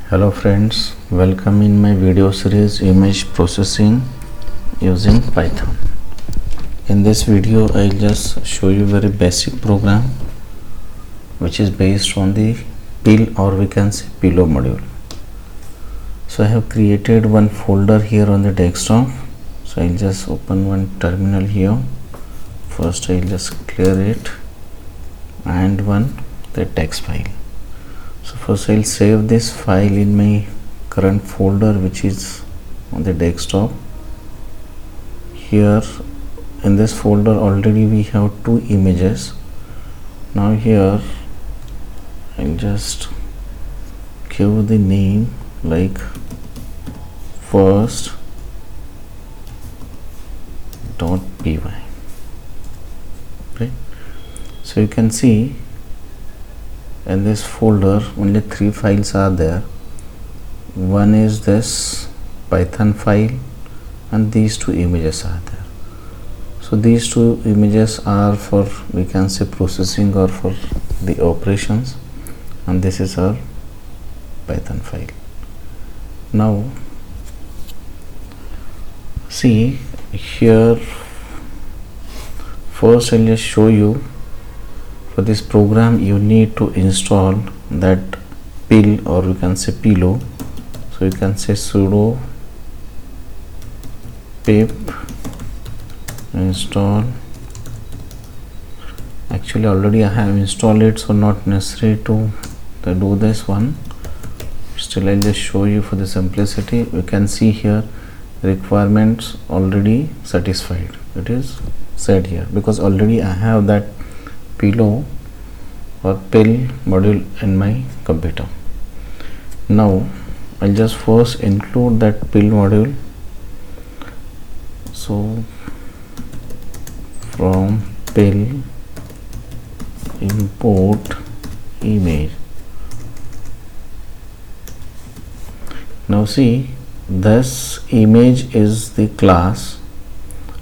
Hello friends, welcome in my video series image processing using Python. In this video I'll just show you very basic program which is based on the pill, or we can say pillow module. So I have created one folder here on the desktop. So I'll just open one terminal here. First I'll just clear it and the text file. So first I'll save this file in my current folder which is on the desktop. Here in this folder already we have two images. Now here I'll just give the name like first.py, right? So you can see in this folder only three files are there. One is this Python file and these two images are there. So these two images are for, we can say, processing or for the operations, and this is our Python file. Now see here, first I'll just show you. For this program you need to install that pill, or we can say pillow. So you can say sudo pip install. Actually already I have installed it, so not necessary to do this one. Still I'll just show you for the simplicity. You can see here requirements already satisfied. It is said here because already I have that pillow or pill module in my computer. Now I'll just first include that pill module. So from pill import image. Now see, this image is the class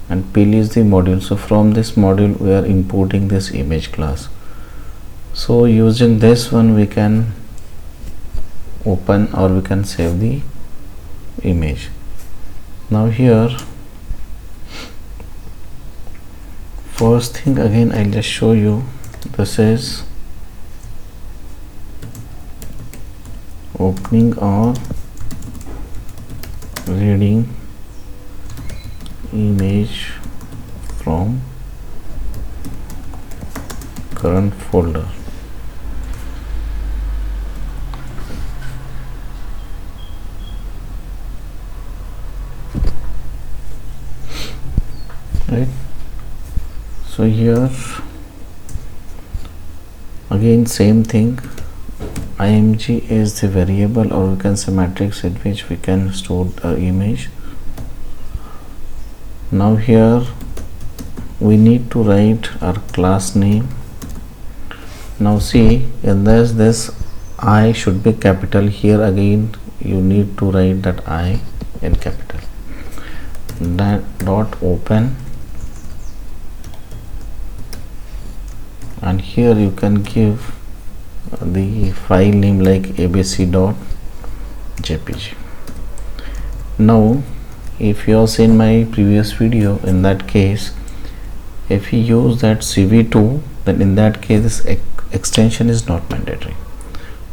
and pill is the module. So from this module we are importing this image class. So using this one we can open, or we can save the image. Now here first thing again I'll just show you. This is opening or reading image from current folder. Right. So here again same thing. img is the variable, or we can say matrix in which we can store our image. Now here we need to write our class name. Now see, in this I should be capital. Here again you need to write that I in capital. That dot open, and here you can give the file name like abc.jpg. now if you have seen my previous video, in that case if you use that cv2, then in that case this extension is not mandatory,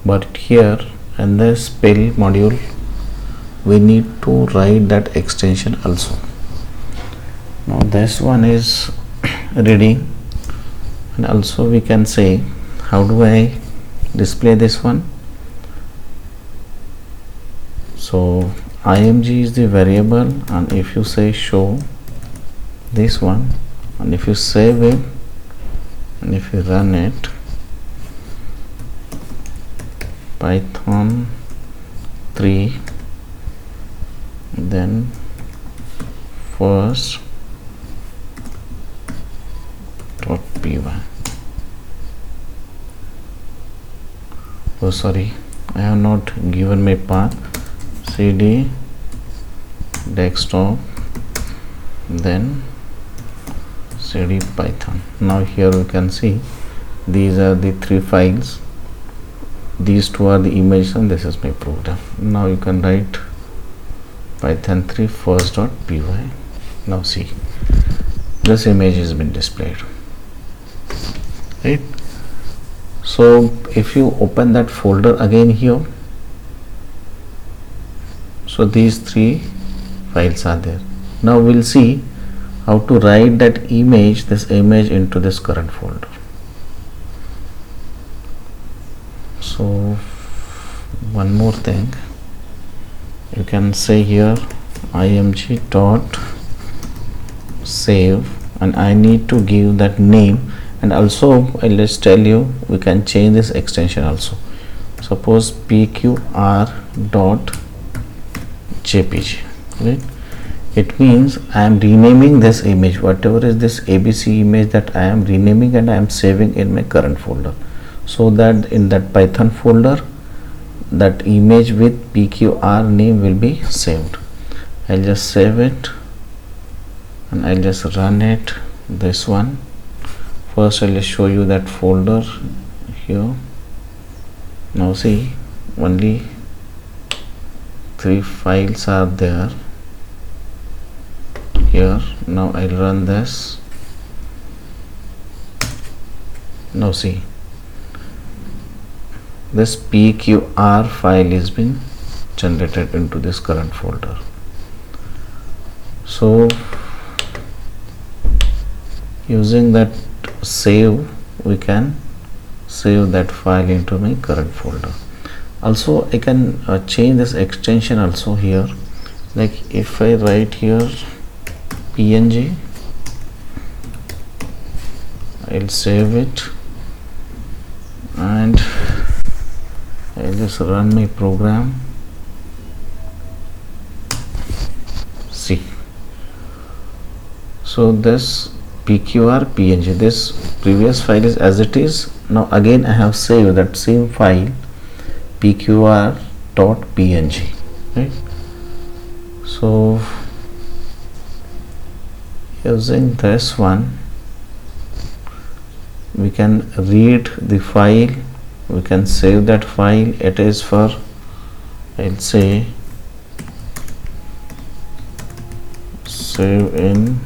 but here in this pill module we need to write that extension also. Now this one is reading, and also we can say, how do I display this one? So img is the variable, and if you say show this one, and if you save it and if you run it, Python 3, then first.py. Oh sorry, I have not given my path. cd desktop, then cd python. Now here we can see these are the three files these two are the images and this is my program. Now you can write python 3 first.py. now see, this image has been displayed, right? So if you open that folder again here, so these three files are there. Now we'll see how to write that image, this image, into this current folder. So one more thing, you can say here img dot save, and I need to give that name, and also I'll just tell you we can change this extension also. Suppose pqr dot jpg, right? It means I am renaming this image, whatever is this ABC image, that I am renaming and I am saving in my current folder, so that in that Python folder that image with pqr name will be saved. I'll just save it and I'll just run it, this one. First I'll just show you that folder here. Now see, only 3 files are there here. Now I'll run this. Now see, this pqr file is been generated into this current folder. So using that save, we can save that file into my current folder. Also I can change this extension also here, like if I write here png, I'll save it and I'll just run my program. See, so this pqr png, this previous file is as it is. Now again I have saved that same file pqr.png, right? So using this one we can read the file, we can save that file. It is for, I'll say, save in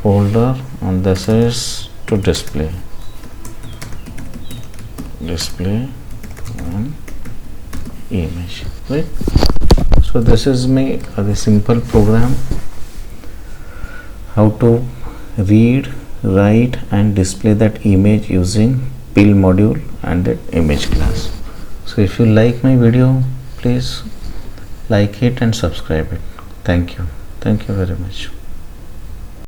folder, and this is to display an image, right? So this is my the simple program how to read, write and display that image using pill module and that image class. So if you like my video, please like it and subscribe it. Thank you very much.